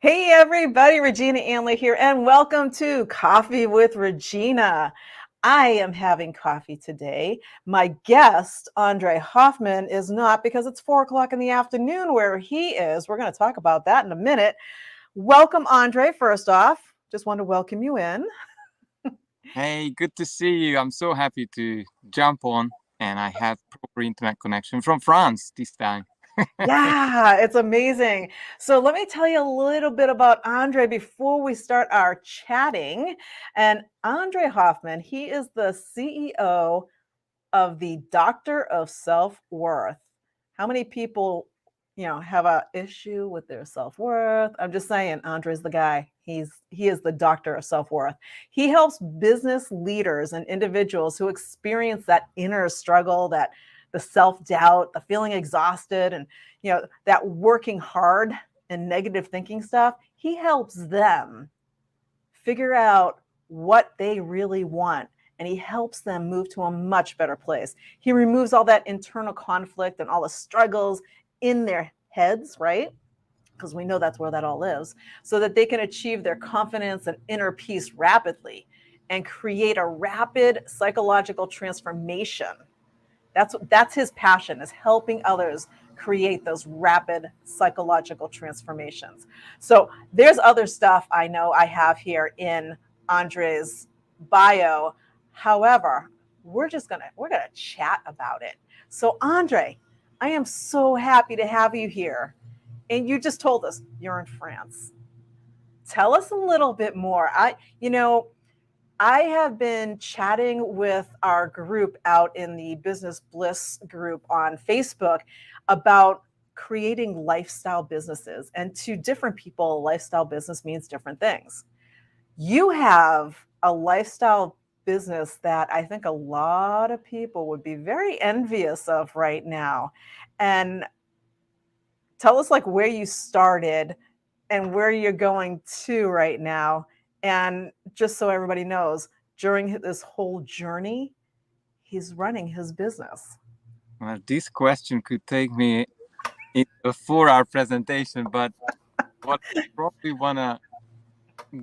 Hey everybody, Regina Anley here, and welcome to Coffee with Regina. I am having coffee today. My guest, Endre Hoffmann, is not because it's 4 o'clock in the afternoon where he is. We're going to talk about that in a minute. Welcome, Endre, first off. Just want to welcome you in. Hey, good to see you. I'm so happy to jump on, and I have proper internet connection from France this time. Yeah, it's amazing. So let me tell you a little bit about Endre before we start our chatting. And Endre Hoffmann, he is the CEO of the Doctor of Self-Worth. How many people, have a issue with their self-worth? I'm just saying, Andre's the guy. He is the Doctor of Self-Worth. He helps business leaders and individuals who experience that inner struggle, that the self-doubt, the feeling exhausted, and that working hard and negative thinking stuff. He helps them figure out what they really want, and he helps them move to a much better place. He removes all that internal conflict and all the struggles in their heads, right? Because we know that's where that all lives, so that they can achieve their confidence and inner peace rapidly and create a rapid psychological transformation. That's his passion, is helping others create those rapid psychological transformations. So there's other stuff I know I have here in Andre's bio. However, we're gonna chat about it. So Andre, I am so happy to have you here. And you just told us you're in France. Tell us a little bit more. I have been chatting with our group out in the Business Bliss group on Facebook about creating lifestyle businesses. And to different people, lifestyle business means different things. You have a lifestyle business that I think a lot of people would be very envious of right now. And tell us like where you started and where you're going to right now. And just so everybody knows, during this whole journey, he's running his business. Well, this question could take me in a 4-hour presentation, but what I probably want to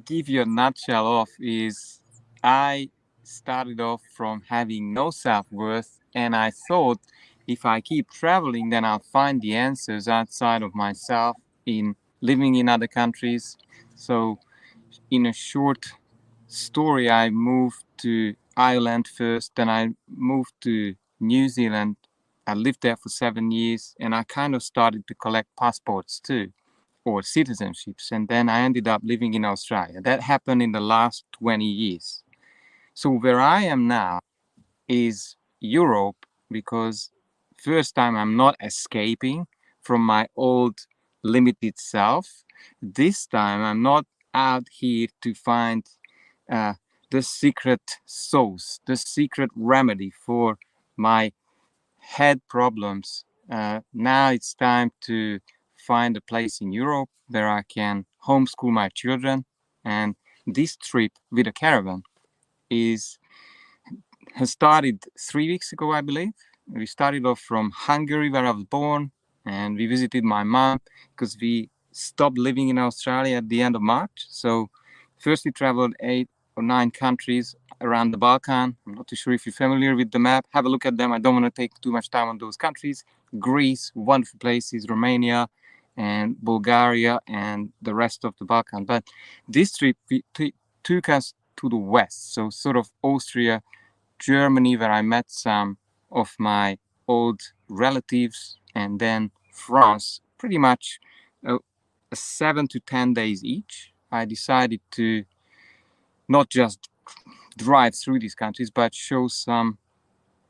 give you a nutshell of is I started off from having no self-worth, and I thought if I keep traveling, then I'll find the answers outside of myself in living in other countries. So in a short story, I moved to Ireland first, then I moved to New Zealand. I lived there for 7 years, and I kind of started to collect passports too, or citizenships, and then I ended up living in Australia. That happened in the last 20 years. So where I am now is Europe, because first time I'm not escaping from my old limited self. This time I'm not out here to find uh, the secret sauce, the secret remedy for my head problems. Now it's time to find a place in Europe where I can homeschool my children. And this trip with a caravan is has started 3 weeks ago, I believe. We started off from Hungary, where I was born, and we visited my mom because we stopped living in Australia at the end of March. So first we traveled 8 or 9 countries around the Balkan. I'm not too sure if you're familiar with the map. Have a look at them. I don't want to take too much time on those countries. Greece, wonderful places, Romania, and Bulgaria, and the rest of the Balkan. But this trip took us to the west, so sort of Austria, Germany, where I met some of my old relatives, and then France, pretty much uh, 7 to 10 days each. I decided to not just drive through these countries, but show some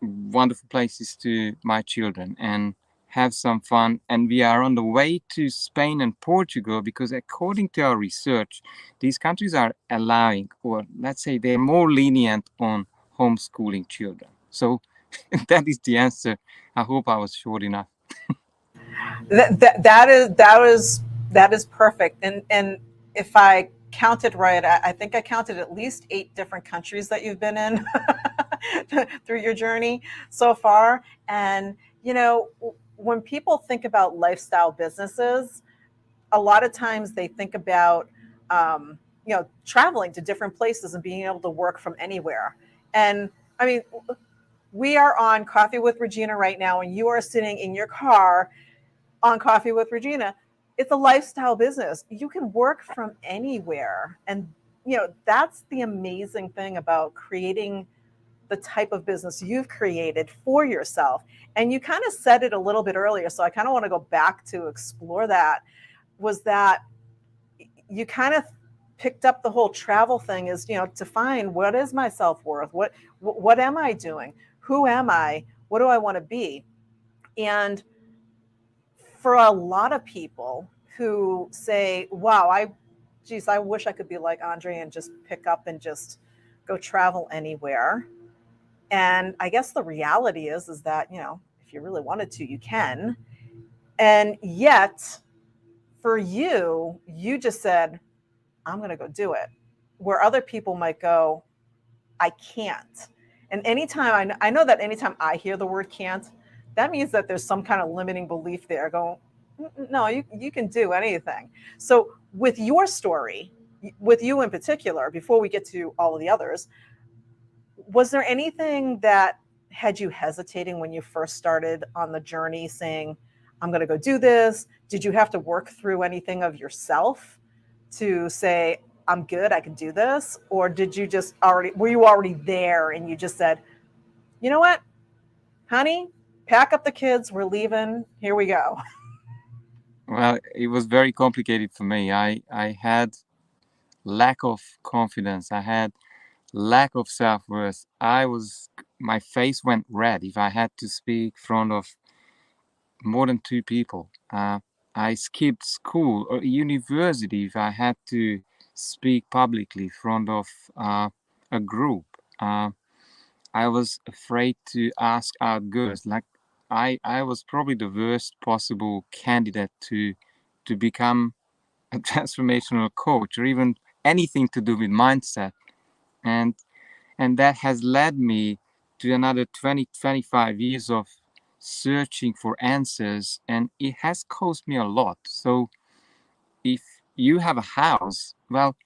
wonderful places to my children and have some fun. And we are on the way to Spain and Portugal because, according to our research, these countries are allowing, or let's say they're more lenient on homeschooling children. So that is the answer. I hope I was short enough. That is perfect. And if I counted right, I think I counted at least 8 different countries that you've been in through your journey so far. And when people think about lifestyle businesses, a lot of times they think about, traveling to different places and being able to work from anywhere. And I mean, we are on Coffee with Regina right now, and you are sitting in your car on Coffee with Regina. It's a lifestyle business. You can work from anywhere. And, that's the amazing thing about creating the type of business you've created for yourself. And you kind of said it a little bit earlier. So I kind of want to go back to explore that. Was that you kind of picked up the whole travel thing is, to find what is my self-worth? What am I doing? Who am I? What do I want to be? And for a lot of people who say, wow, I wish I could be like Andre and just pick up and just go travel anywhere. And I guess the reality is that, if you really wanted to, you can. And yet, for you, you just said, I'm going to go do it. Where other people might go, I can't. And I know that anytime I hear the word can't, that means that there's some kind of limiting belief there going, no, you can do anything. So with your story, with you in particular, before we get to all of the others, was there anything that had you hesitating when you first started on the journey saying, I'm going to go do this? Did you have to work through anything of yourself to say, I'm good, I can do this? Or were you already there and you just said, you know what, honey, pack up the kids, we're leaving, here we go? Well, it was very complicated for me. I had lack of confidence. I had lack of self-worth. My face went red if I had to speak in front of more than two people. I skipped school or university if I had to speak publicly in front of a group. I was afraid to ask out girls. Like I was probably the worst possible candidate to become a transformational coach or even anything to do with mindset. And and that has led me to another 20-25 years of searching for answers, and it has cost me a lot. So if you have a house, well,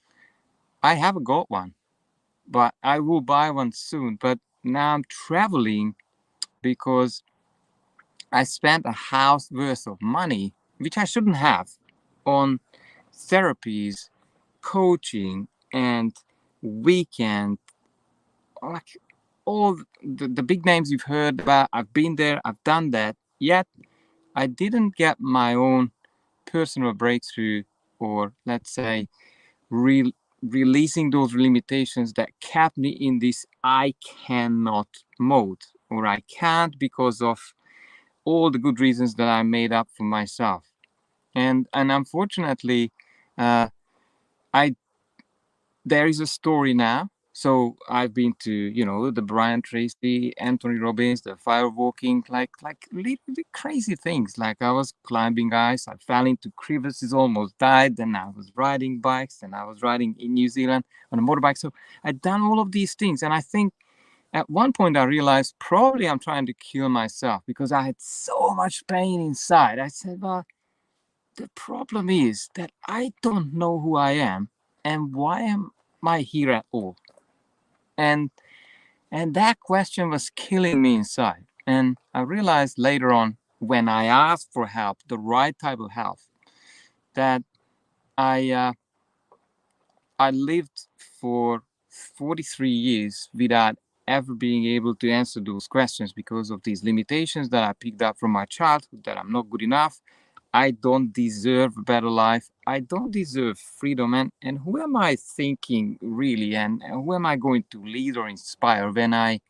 I haven't got one, but I will buy one soon. But now I'm traveling because I spent a house worth of money, which I shouldn't have, on therapies, coaching, and weekend, like all the big names you've heard about. I've been there, I've done that. Yet I didn't get my own personal breakthrough, or let's say releasing those limitations that kept me in this I cannot mode, or I can't because of all the good reasons that I made up for myself. And unfortunately, uh, I there is a story now. So I've been to, the Brian Tracy, Anthony Robbins, the firewalking, like really crazy things. Like I was climbing ice, I fell into crevices, almost died. Then I was riding bikes, and I was riding in New Zealand on a motorbike. So I'd done all of these things. And I think at one point I realized probably I'm trying to kill myself because I had so much pain inside. I said, well, the problem is that I don't know who I am and why am I here at all? And and that question was killing me inside. And I realized later on when I asked for help, the right type of help, that I uh, I lived for 43 years without ever being able to answer those questions because of these limitations that I picked up from my childhood, that I'm not good enough. I don't deserve a better life. I don't deserve freedom. And who am I thinking really? And who am I going to lead or inspire when I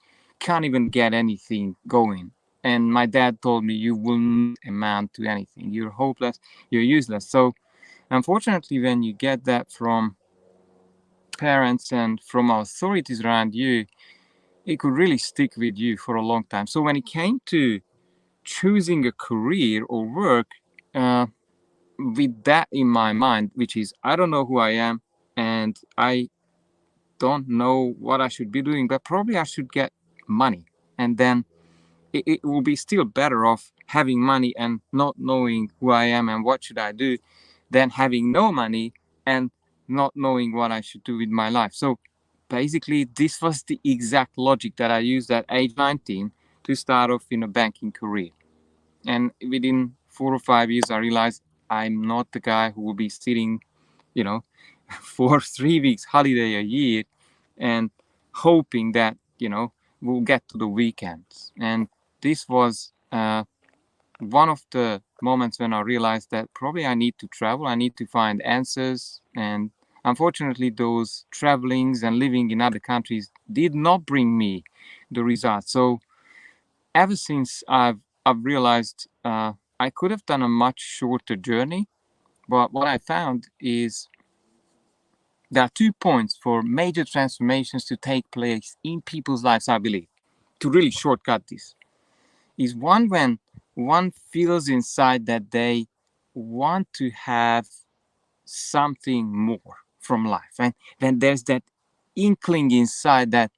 can't even get anything going? And my dad told me, you will not amount to anything. You're hopeless. You're useless. So unfortunately, when you get that from parents and from authorities around you, it could really stick with you for a long time. So when it came to choosing a career or work, with that in my mind, which is I don't know who I am and I don't know what I should be doing, but probably I should get money. And then it will be still better off having money and not knowing who I am and what should I do. than having no money and not knowing what I should do with my life. So basically, this was the exact logic that I used at age 19 to start off in a banking career. And within 4 or 5 years, I realized I'm not the guy who will be sitting, you know, for 3 weeks holiday a year and hoping that, we'll get to the weekends. And this was one of the moments when I realized that probably I need to travel, I need to find answers. And unfortunately, those travelings and living in other countries did not bring me the results. So ever since I've realized I could have done a much shorter journey, but what I found is there are 2 points for major transformations to take place in people's lives, I believe, to really shortcut this. Is one when one feels inside that they want to have something more from life. And when there's that inkling inside that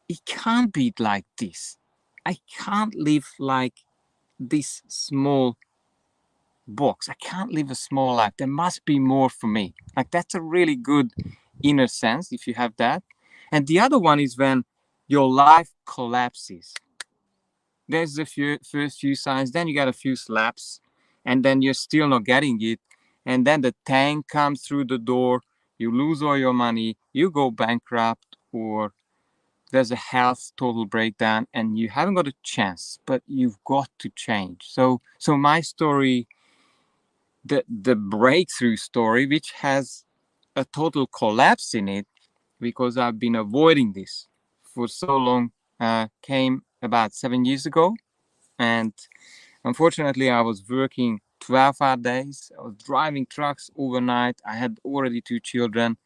it can't be like this. I can't live like this small box. I can't live a small life. There must be more for me. Like that's a really good inner sense if you have that. And the other one is when your life collapses. There's the first few signs, then you get a few slaps, and then you're still not getting it. And then the tank comes through the door, you lose all your money, you go bankrupt, or there's a health total breakdown, and you haven't got a chance, but you've got to change. So my story, the breakthrough story, which has a total collapse in it, because I've been avoiding this for so long, came about 7 years ago. And unfortunately, I was working 12-hour days. I was driving trucks overnight. I had already 2 children.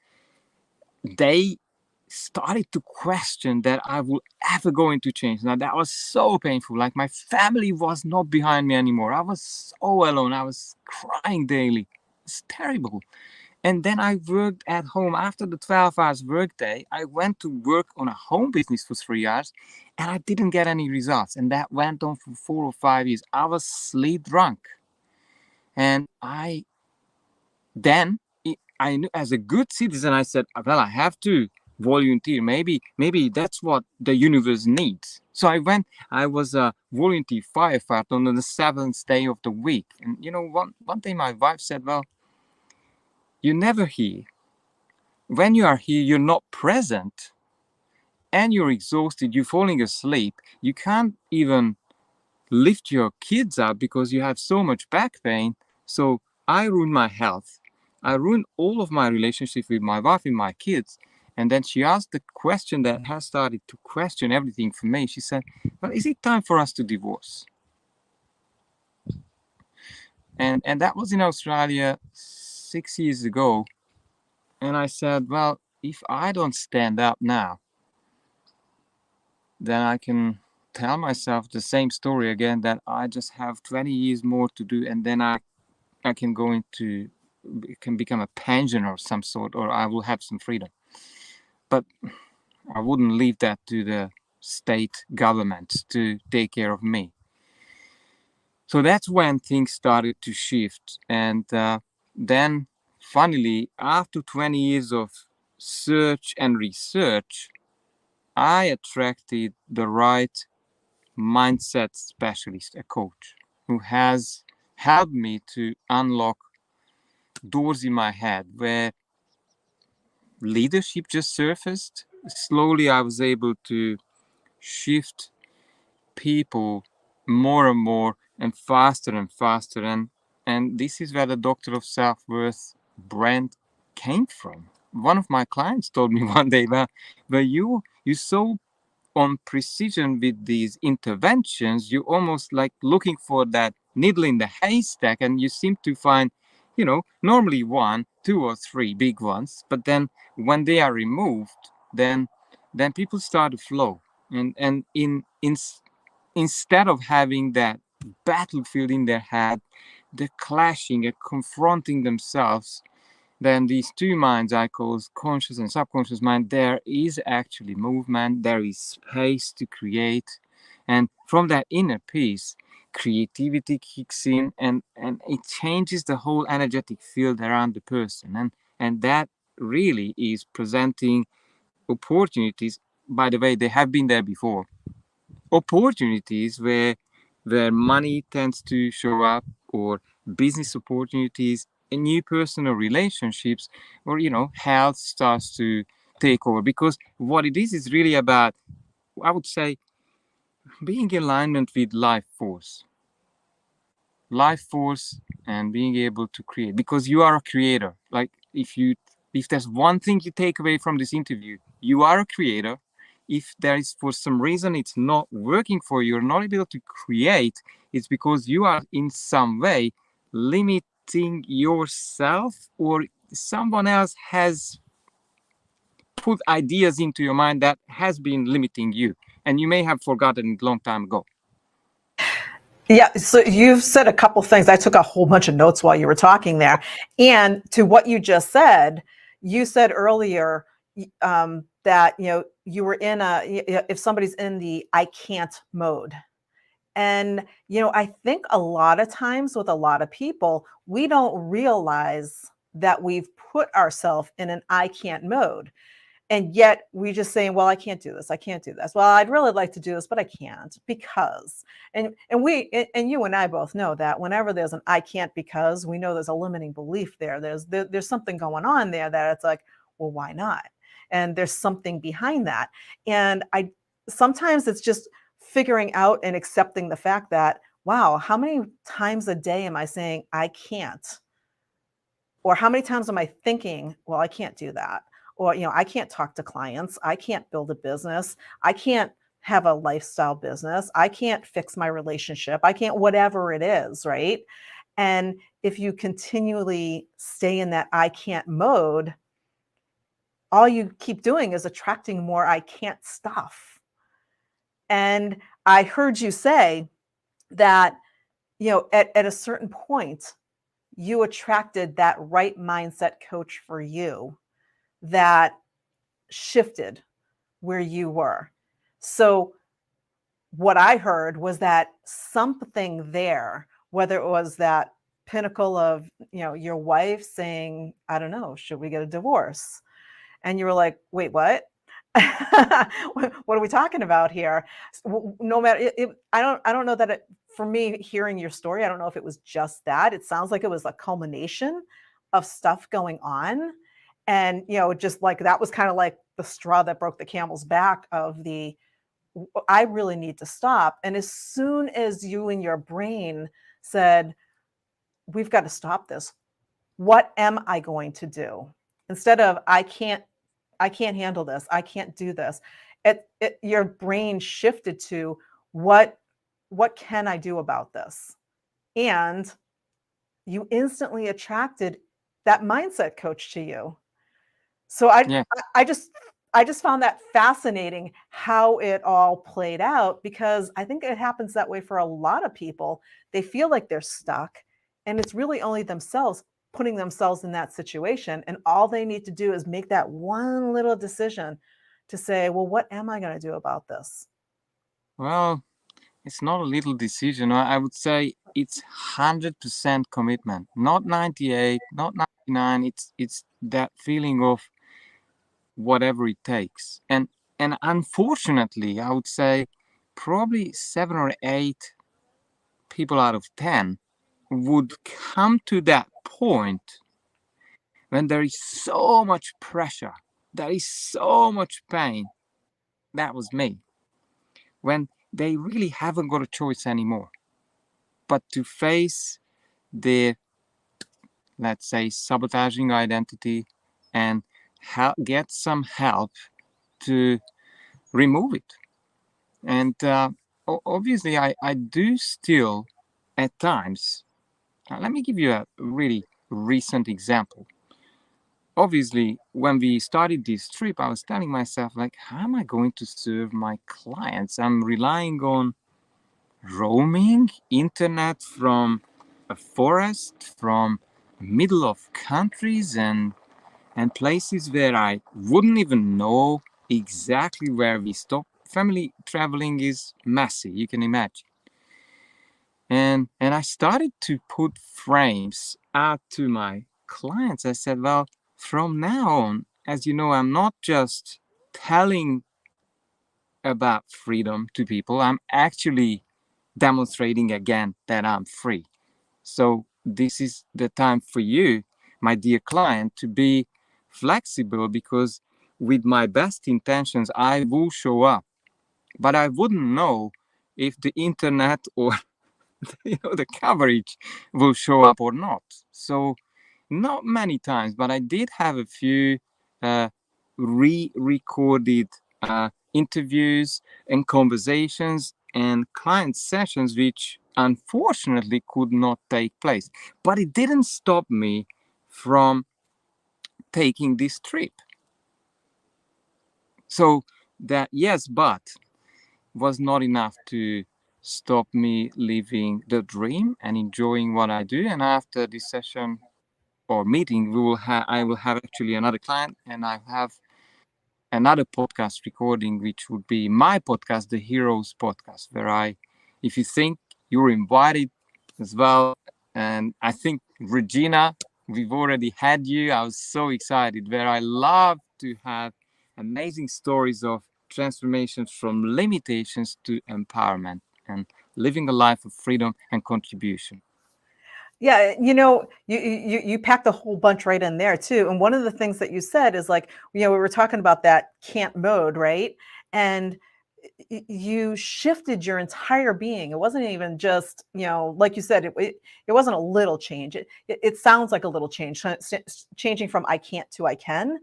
They started to question that I would ever go into change. Now, that was so painful. Like, my family was not behind me anymore. I was so alone. I was crying daily. It's terrible. And then I worked at home. After the 12 hours workday, I went to work on a home business for 3 hours, and I didn't get any results. And that went on for 4 or 5 years. I was sleep drunk. And then I knew, as a good citizen, I said, well, I have to volunteer. Maybe that's what the universe needs. So I was a volunteer firefighter on the 7th day of the week. And one day my wife said, well, you're never here. When you are here, you're not present, and you're exhausted, you're falling asleep. You can't even lift your kids up because you have so much back pain. So I ruined my health. I ruined all of my relationship with my wife and my kids. And then she asked the question that has started to question everything for me. She said, well, is it time for us to divorce? And that was in Australia 6 years ago. And I said, well, if I don't stand up now, then I can tell myself the same story again, that I just have 20 years more to do, and then I can go into, can become a pensioner of some sort, or I will have some freedom. But I wouldn't leave that to the state government to take care of me. So that's when things started to shift. And then finally, after 20 years of search and research, I attracted the right mindset specialist, a coach, who has helped me to unlock doors in my head where leadership just surfaced. Slowly, I was able to shift people more and more and faster and faster. And this is where the Doctor of Self-Worth brand came from. One of my clients told me one day, well, you so on precision with these interventions, you almost like looking for that needle in the haystack, and you seem to find, normally 1, 2, or 3 big ones, but then when they are removed, then people start to flow. And instead of having that battlefield in their head, they're clashing and confronting themselves, then these 2 minds I call conscious and subconscious mind, there is actually movement, there is space to create. And from that inner peace, creativity kicks in, and it changes the whole energetic field around the person, and that really is presenting opportunities. By the way, they have been there before, opportunities where money tends to show up, or business opportunities, and new personal relationships, or health starts to take over, because what it is really about, I would say, being in alignment with life force and being able to create, because you are a creator. Like, if there's one thing you take away from this interview, you are a creator. If there is, for some reason, it's not working for you, you're not able to create, it's because you are in some way limiting yourself, or someone else has put ideas into your mind that has been limiting you, and you may have forgotten it a long time ago. Yeah, so you've said a couple things. I took a whole bunch of notes while you were talking there. And to what you just said, you said earlier that you were in if somebody's in the I can't mode. And I think a lot of times with a lot of people, we don't realize that we've put ourselves in an I can't mode. And yet we just saying, well, I can't do this, I can't do this, well, I'd really like to do this, but I can't because. And you and I both know that whenever there's an I can't because, we know there's a limiting belief there. There's something going on there that it's like, well, why not? And there's something behind that. And I sometimes it's just figuring out and accepting the fact that, wow, how many times a day am I saying I can't? Or how many times am I thinking, well, I can't do that? Or, I can't talk to clients. I can't build a business. I can't have a lifestyle business. I can't fix my relationship. I can't, whatever it is, right? And if you continually stay in that I can't mode, all you keep doing is attracting more I can't stuff. And I heard you say that, at a certain point, you attracted that right mindset coach for you that shifted where you were. So what I heard was that something there, whether it was that pinnacle of, your wife saying, I don't know, should we get a divorce? And you were like, wait, what? What are we talking about here? No matter I don't know that for me, hearing your story, I don't know if it was just that. It sounds like it was a culmination of stuff going on. And, just like that was kind of like the straw that broke the camel's back of I really need to stop. And as soon as you and your brain said, we've got to stop this, what am I going to do? Instead of I can't handle this, I can't do this. Your brain shifted to what can I do about this? And you instantly attracted that mindset coach to you. So Yeah. I just found that fascinating how it all played out, because I think it happens that way for a lot of people. They feel like they're stuck, and it's really only themselves putting themselves in that situation, and all they need to do is make that one little decision to say, well, what am I going to do about this? Well, it's not a little decision. I would say it's 100% commitment, not 98, not 99. It's that feeling of whatever it takes. And unfortunately, I would say probably 7 or 8 people out of 10 would come to that point when there is so much pressure, there is so much pain. That was me. When they really haven't got a choice anymore but to face their, let's say, sabotaging identity, and get some help to remove it. And obviously, I do still at times. Let me give you a really recent example. Obviously, when we started this trip, I was telling myself, like, how am I going to serve my clients? I'm relying on roaming internet from a forest, from middle of countries, and places where I wouldn't even know exactly where we stop. Family traveling is messy, you can imagine. And I started to put frames out to my clients. I said, well, from now on, as you know, I'm not just telling about freedom to people, I'm actually demonstrating again that I'm free. So this is the time for you, my dear client, to be flexible, because with my best intentions, I will show up, but I wouldn't know if the internet or the coverage will show up or not. So not many times, but I did have a few uh, re-recorded interviews and conversations and client sessions which unfortunately could not take place. But it didn't stop me from taking this trip. So that yes, but was not enough to stop me living the dream and enjoying what I do. And after this session or meeting, I will have actually another client, and I have another podcast recording, which would be my podcast, the Heroes Podcast, where if you think, you're invited as well. And I think, Regina, we've already had you. I was so excited, where I love to have amazing stories of transformations from limitations to empowerment and living a life of freedom and contribution. Yeah, you packed a whole bunch right in there too. And one of the things that you said is like, we were talking about that can't mode, right? And you shifted your entire being. It wasn't even just, like you said, it wasn't a little change. It sounds like a little change, changing from I can't to I can.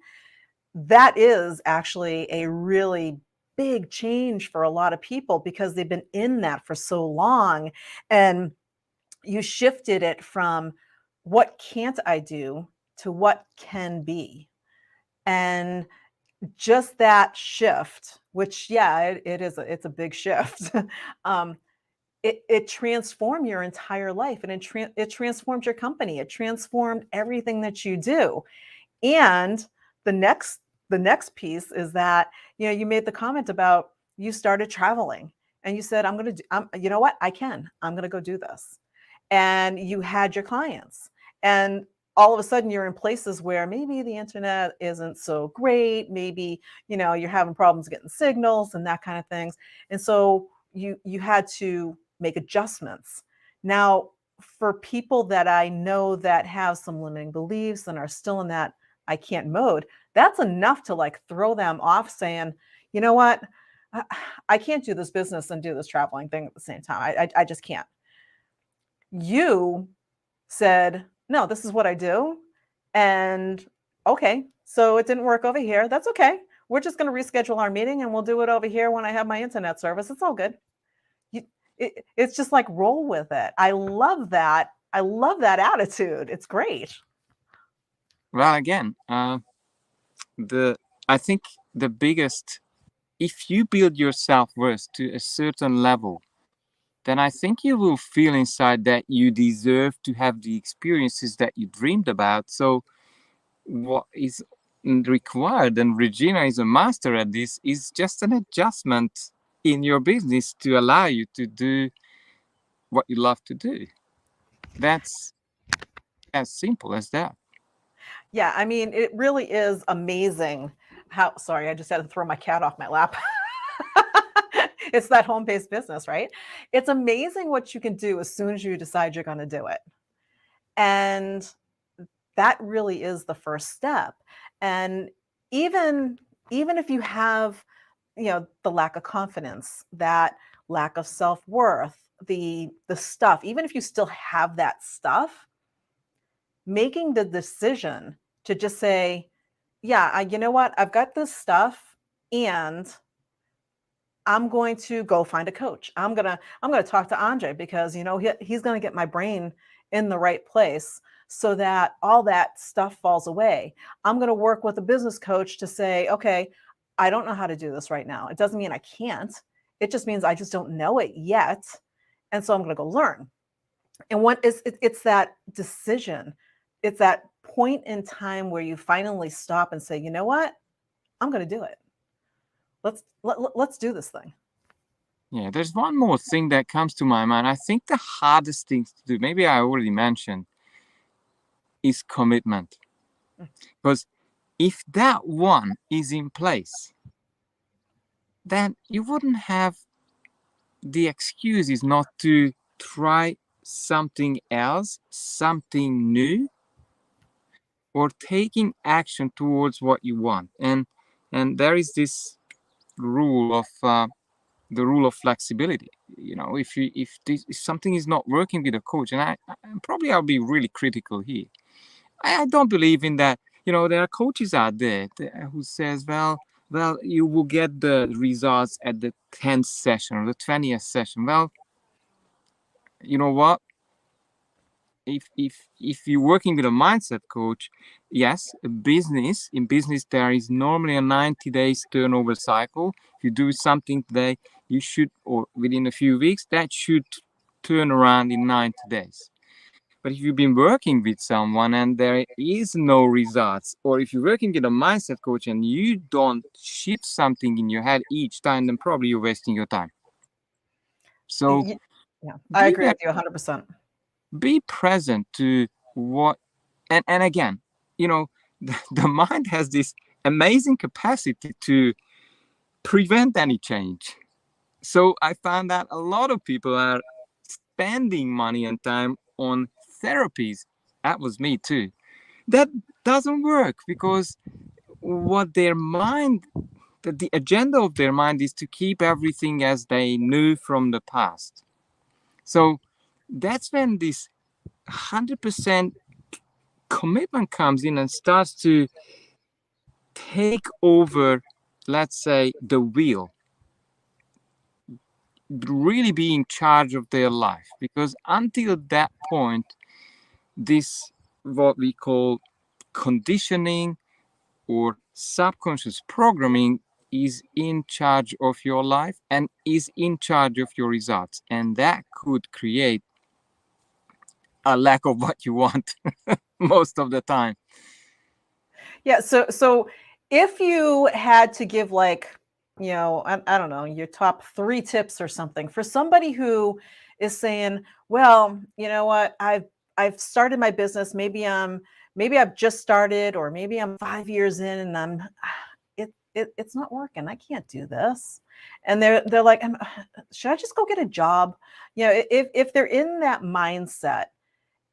That is actually a really big change for a lot of people because they've been in that for so long. And you shifted it from what can't I do to what can be. And just that shift, which, yeah, it's a big shift. um, it transformed your entire life, and it transformed your company. It transformed everything that you do. And the next the next piece is that, you made the comment about you started traveling and you said, I'm going to do, you know what? I'm going to go do this. And you had your clients, and all of a sudden you're in places where maybe the internet isn't so great. Maybe, you're having problems getting signals and that kind of things. And so you had to make adjustments. Now, for people that I know that have some limiting beliefs and are still in that I can't mode, that's enough to like throw them off saying, you know what? I, I can't do this business and do this traveling thing at the same time. I just can't. You said, no, this is what I do. And okay, so it didn't work over here. That's okay. We're just going to reschedule our meeting and we'll do it over here when I have my internet service. It's all good. It's just like roll with it. I love that. I love that attitude. It's great. Well, again, the I think the biggest, if you build your self-worth to a certain level, then I think you will feel inside that you deserve to have the experiences that you dreamed about. So what is required, and Regina is a master at this, is just an adjustment in your business to allow you to do what you love to do. That's as simple as that. Yeah, I mean, it really is amazing how, sorry, I just had to throw my cat off my lap. It's that home-based business, right? It's amazing what you can do as soon as you decide you're going to do it. And that really is the first step. And even even if you have, the lack of confidence, that lack of self-worth, the stuff, even if you still have that stuff, making the decision to just say, yeah, you know what? I've got this stuff and I'm going to go find a coach. I'm gonna talk to Andre because he's gonna get my brain in the right place so that all that stuff falls away. I'm gonna work with a business coach to say, okay, I don't know how to do this right now. It doesn't mean I can't. It just means I just don't know it yet. And so I'm gonna go learn. And it's that decision. It's that point in time where you finally stop and say, you know what? I'm gonna do it. Let's do this thing. Yeah, there's one more thing that comes to my mind. I think the hardest thing to do, maybe I already mentioned, is commitment. Because if that one is in place, then you wouldn't have the excuses not to try something else, something new, or taking action towards what you want. And there is this rule of the rule of flexibility. You know, if something is not working with a coach, and probably I'll be really critical here. I don't believe in that. You know, there are coaches out there who says, well, you will get the results at the 10th session or the 20th session. Well, you know what? If you're working with a mindset coach, yes, in business there is normally a 90 days turnover cycle. If you do something today, you should, or within a few weeks, that should turn around in 90 days. But if you've been working with someone and there is no results, or if you're working with a mindset coach and you don't shift something in your head each time, then probably you're wasting your time. So Yeah, I be agree with you 100%. be present to what, and again, you know, the mind has this amazing capacity to prevent any change. So I found that a lot of people are spending money and time on therapies. That was me too. That doesn't work because what their mind, the agenda of their mind is to keep everything as they knew from the past. So that's when this 100% commitment comes in and starts to take over, let's say, the wheel, really be in charge of their life. Because until that point, this, what we call conditioning or subconscious programming, is in charge of your life and is in charge of your results. And that could create a lack of what you want most of the time. Yeah, so if you had to give like, I don't know, your top 3 tips or something for somebody who is saying, well, you know what, I've started my business, maybe I've just started, or maybe I'm 5 years in and it's not working. I can't do this. And they're like, should I just go get a job? If they're in that mindset,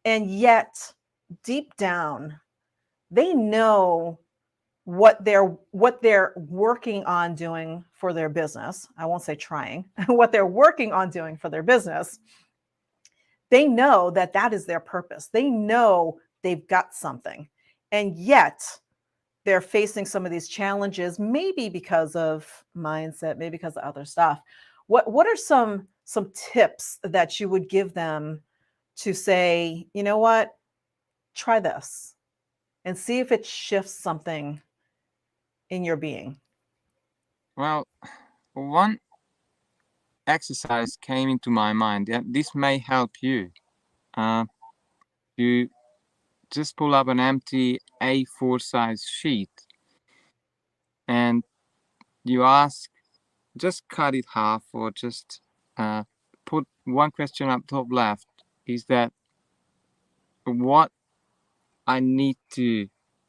and yet deep down they know what they're working on doing for their business. I won't say trying, what they're working on doing for their business. They know that that is their purpose. They know they've got something. And yet they're facing some of these challenges, maybe because of mindset, maybe because of other stuff. What are some tips that you would give them to say, you know what, try this and see if it shifts something in your being? Well, one exercise came into my mind. Yeah, this may help you. You just pull up an empty A4 size sheet and you ask, just cut it half or just put one question up top left. Is that what I need to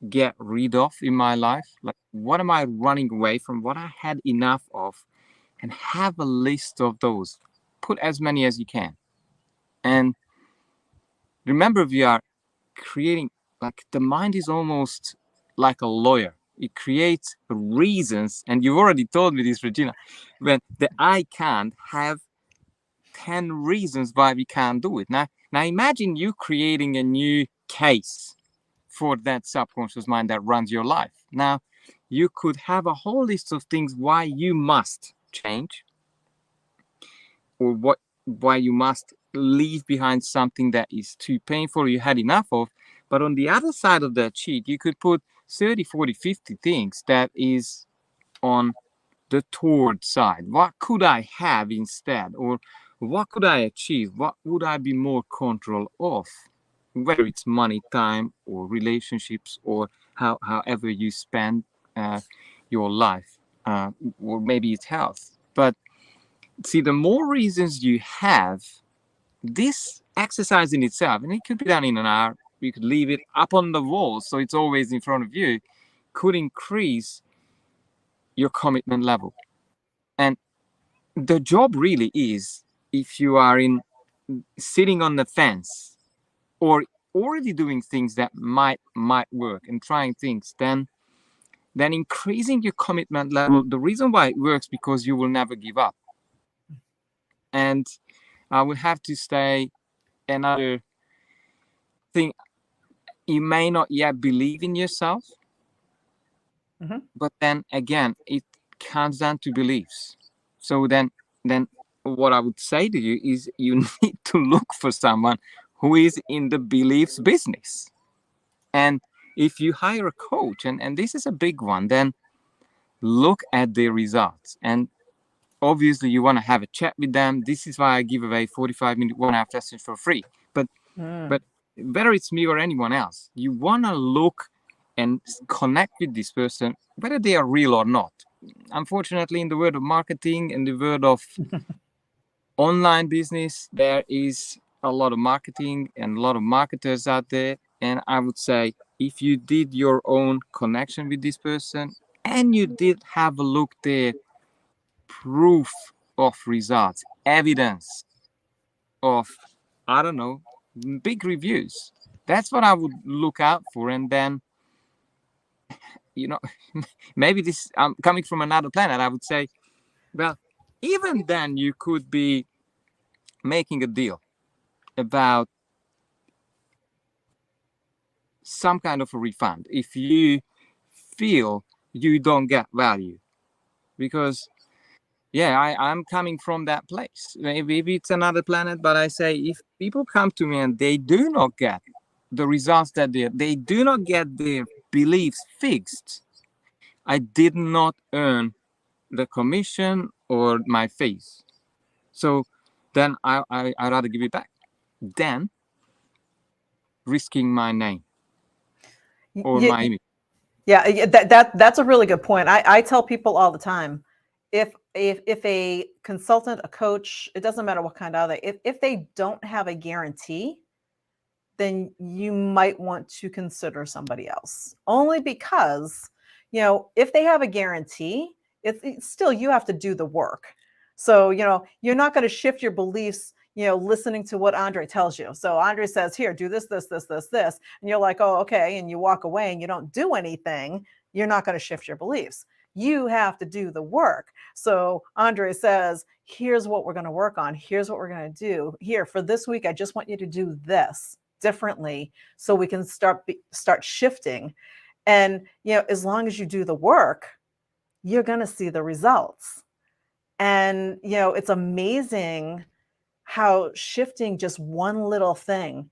get rid of in my life? Like, what am I running away from? What I had enough of? And have a list of those. Put as many as you can. And remember, we are creating, like, the mind is almost like a lawyer. It creates reasons, and you've already told me this, Regina, when the I can't have 10 reasons why we can't do it. Now imagine you creating a new case for that subconscious mind that runs your life. Now, you could have a whole list of things why you must change, or why you must leave behind something that is too painful, you had enough of. But on the other side of that sheet, you could put 30, 40, 50 things that is on the toward side. What could I have instead? Or what could I achieve? What would I be more control of? Whether it's money, time, or relationships, or however you spend your life, or maybe it's health. But see, the more reasons you have, this exercise in itself, and it could be done in an hour, you could leave it up on the wall so it's always in front of you, could increase your commitment level. And the job really is, if you are in sitting on the fence or already doing things that might work and trying things, then increasing your commitment level. The reason why it works, because you will never give up. And I would have to say another thing: you may not yet believe in yourself, but then again, it comes down to beliefs. So then what I would say to you is, you need to look for someone who is in the beliefs business. And if you hire a coach, and this is a big one, then look at their results. And obviously you want to have a chat with them. This is why I give away 45-minute 1-hour sessions for free. But whether it's me or anyone else, you want to look and connect with this person, whether they are real or not. Unfortunately, in the world of marketing and the world of online business, there is a lot of marketing and a lot of marketers out there. And I would say, if you did your own connection with this person and you did have a look there, proof of results, evidence of, I don't know, big reviews. That's what I would look out for. And then, maybe this, I'm coming from another planet, I would say, well, even then you could be making a deal about some kind of a refund if you feel you don't get value. Because I'm coming from that place. Maybe it's another planet, but I say, if people come to me and they do not get the results that they do not get their beliefs fixed, I did not earn the commission or my fees. So then I'd rather give it back than risking my name or my image. Yeah, that's a really good point. I tell people all the time, if a consultant, a coach, it doesn't matter what kind of they, if they don't have a guarantee, then you might want to consider somebody else. Only because, if they have a guarantee, it's still, you have to do the work. So, you're not going to shift your beliefs, listening to what Endre tells you. So Endre says, here, do this, this, this, this, this. And you're like, oh, okay. And you walk away and you don't do anything. You're not going to shift your beliefs. You have to do the work. So Endre says, here's what we're going to work on. Here's what we're going to do. Here, for this week, I just want you to do this differently so we can start shifting. And as long as you do the work, you're going to see the results. And it's amazing how shifting just one little thing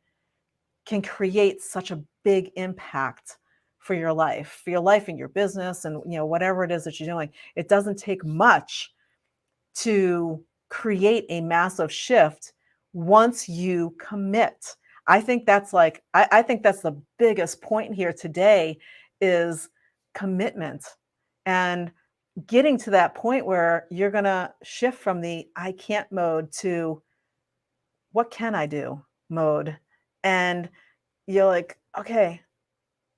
can create such a big impact for your life and your business, and whatever it is that you're doing. It doesn't take much to create a massive shift once you commit. I think that's I think that's the biggest point here today, is commitment, and getting to that point where you're going to shift from the I can't mode to what can I do mode. And you're like, okay,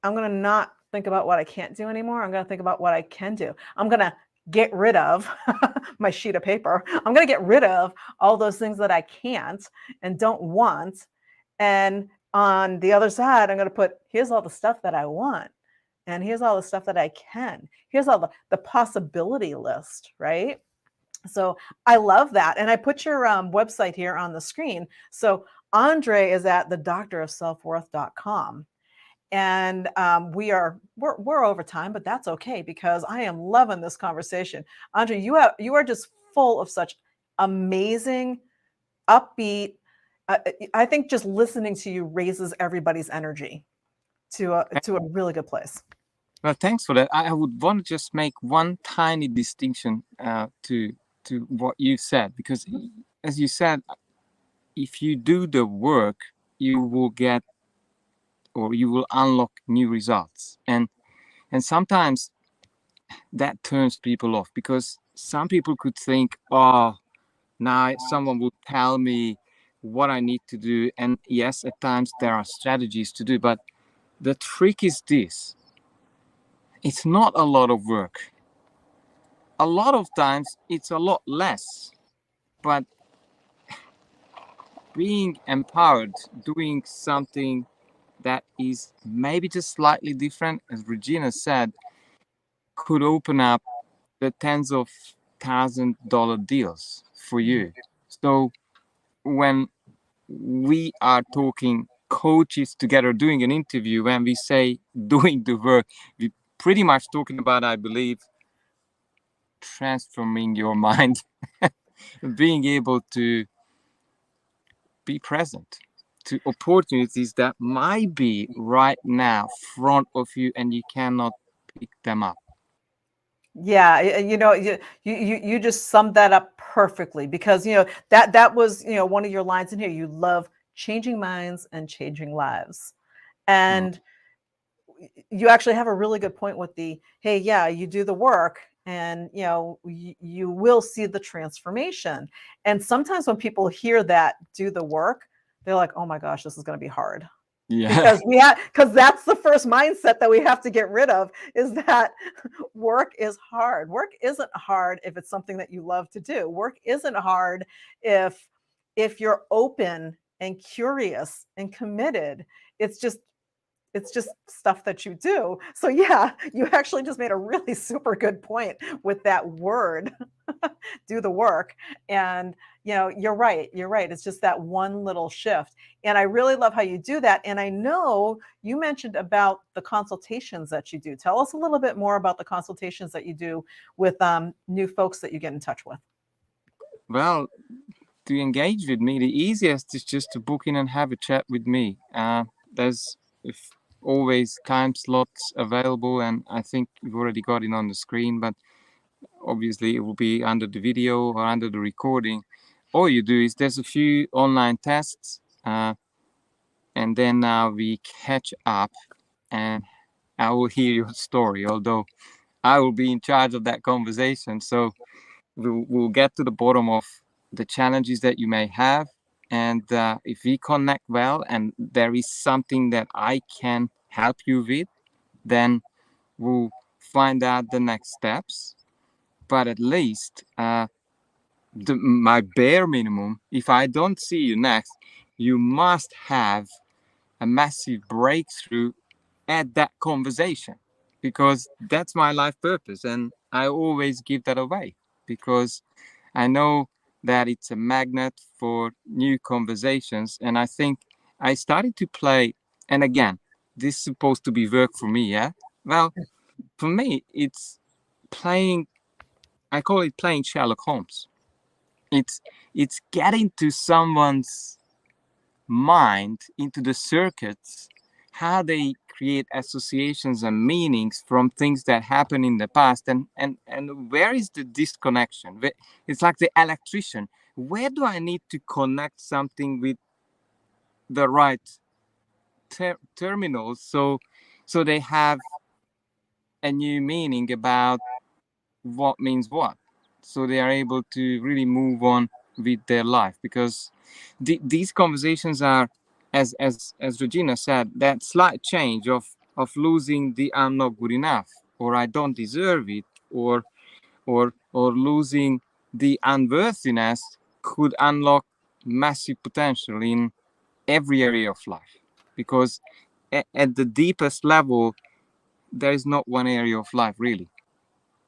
I'm going to not think about what I can't do anymore. I'm going to think about what I can do. I'm going to get rid of my sheet of paper. I'm going to get rid of all those things that I can't and don't want. And on the other side, I'm going to put, here's all the stuff that I want. And here's all the stuff that I can. Here's all the possibility list, right? So I love that. And I put your website here on the screen. So Endre is at thedoctorofselfworth.com. And we're over time, but that's okay, because I am loving this conversation. Endre, you are just full of such amazing, upbeat. I think just listening to you raises everybody's energy to a really good place. Well, thanks for that. I would want to just make one tiny distinction to what you said, because as you said, if you do the work, you will get, or you will unlock new results. And sometimes that turns people off, because some people could think, oh, Now someone will tell me what I need to do. And yes, at times there are strategies to do, but the trick is this: it's not a lot of work. A lot of times it's a lot less, but being empowered, doing something that is maybe just slightly different, as Regina said, could open up the tens of $1,000 deals for you. So when we are talking coaches together doing an interview, when we say doing the work, we pretty much talking about, I believe, transforming your mind, being able to be present to opportunities that might be right now front of you and you cannot pick them up. Yeah, you just summed that up perfectly, because that was one of your lines in here. You love changing minds and changing lives, Mm. and you actually have a really good point with the, hey, yeah, you do the work, and you will see the transformation. And sometimes when people hear that, do the work, they're like, oh my gosh, this is going to be hard, Yeah. because that's the first mindset that we have to get rid of, is that work is hard. Work isn't hard if it's something that you love to do. Work isn't hard if you're open and curious and committed. It's just stuff that you do. So yeah, you actually just made a really super good point with that word, do the work. And you're right. You're right. It's just that one little shift. And I really love how you do that. And I know you mentioned about the consultations that you do. Tell us a little bit more about the consultations that you do with new folks that you get in touch with. Well, to engage with me, the easiest is just to book in and have a chat with me. There's if always time slots available, and I think you've already got it on the screen, but obviously it will be under the video or under the recording. All you do is there's a few online tests, and then we catch up, and I will hear your story, although I will be in charge of that conversation. So we'll get to the bottom of the challenges that you may have. And if we connect well and there is something that I can help you with, then we'll find out the next steps. But at least my bare minimum, if I don't see you next, you must have a massive breakthrough at that conversation, because that's my life purpose. And I always give that away because I know that it's a magnet for new conversations. And I think I started to play, and again, this is supposed to be work for me, yeah? Well, for me, it's playing, I call it playing Sherlock Holmes. It's it's getting to someone's mind, into the circuits, how they create associations and meanings from things that happen in the past, and where is the disconnection. It's like the electrician, where do I need to connect something with the right terminals, so they have a new meaning about what means what, so they are able to really move on with their life. Because these conversations are, as Regina said, that slight change of losing the I'm not good enough, or I don't deserve it, or losing the unworthiness, could unlock massive potential in every area of life. Because at the deepest level, there is not one area of life really.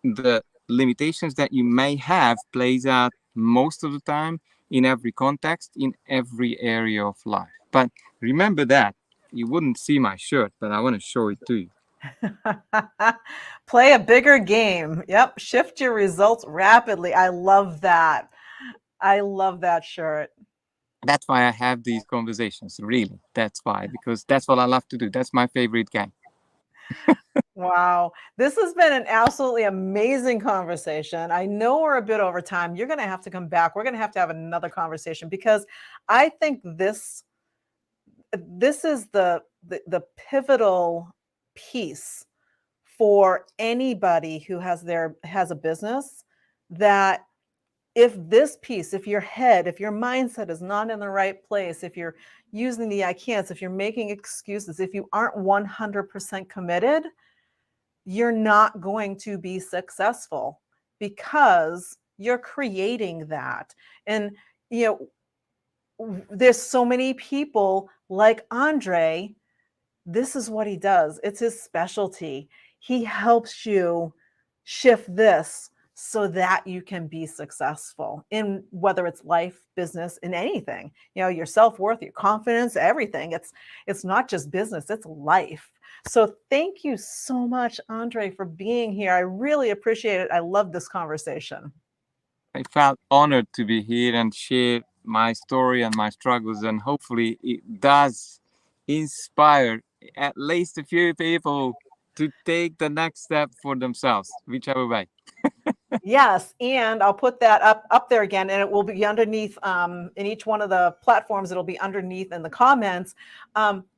The limitations that you may have plays out most of the time in every context, in every area of life. But remember that you wouldn't see my shirt, but I want to show it to you. Play a bigger game. Yep. Shift your results rapidly. I love that. I love that shirt. That's why I have these conversations, really. That's why, because that's what I love to do. That's my favorite game. Wow. This has been an absolutely amazing conversation. I know we're a bit over time. You're going to have to come back. We're going to have another conversation, because I think this is the pivotal piece for anybody who has a business, that if this piece, if your head, if your mindset is not in the right place, if you're using the I can'ts, if you're making excuses, if you aren't 100% committed, you're not going to be successful because you're creating that. And, you know, there's so many people like Endre. This is what he does. It's his specialty. He helps you shift this so that you can be successful in whether it's life, business, in anything. You know, your self-worth, your confidence, everything. It's not just business, it's life. So thank you so much, Endre, for being here. I really appreciate it. I love this conversation. I felt honored to be here and share my story and my struggles, and hopefully it does inspire at least a few people to take the next step for themselves, whichever way. Yes, and I'll put that up there again, and it will be underneath in each one of the platforms. It'll be underneath in the comments.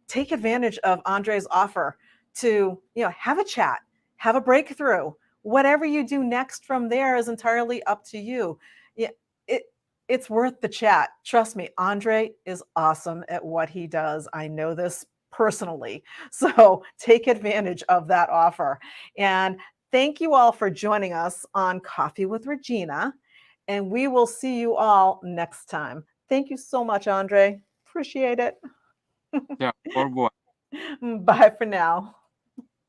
Take advantage of Andre's offer to have a chat, have a breakthrough. Whatever you do next from there is entirely up to you. Yeah, it it's worth the chat. Trust me, Endre is awesome at what he does. I know this personally, so take advantage of that offer. And thank you all for joining us on Coffee with Regina, and we will see you all next time. Thank you so much, Endre. Appreciate it. Yeah, or what? Bye for now.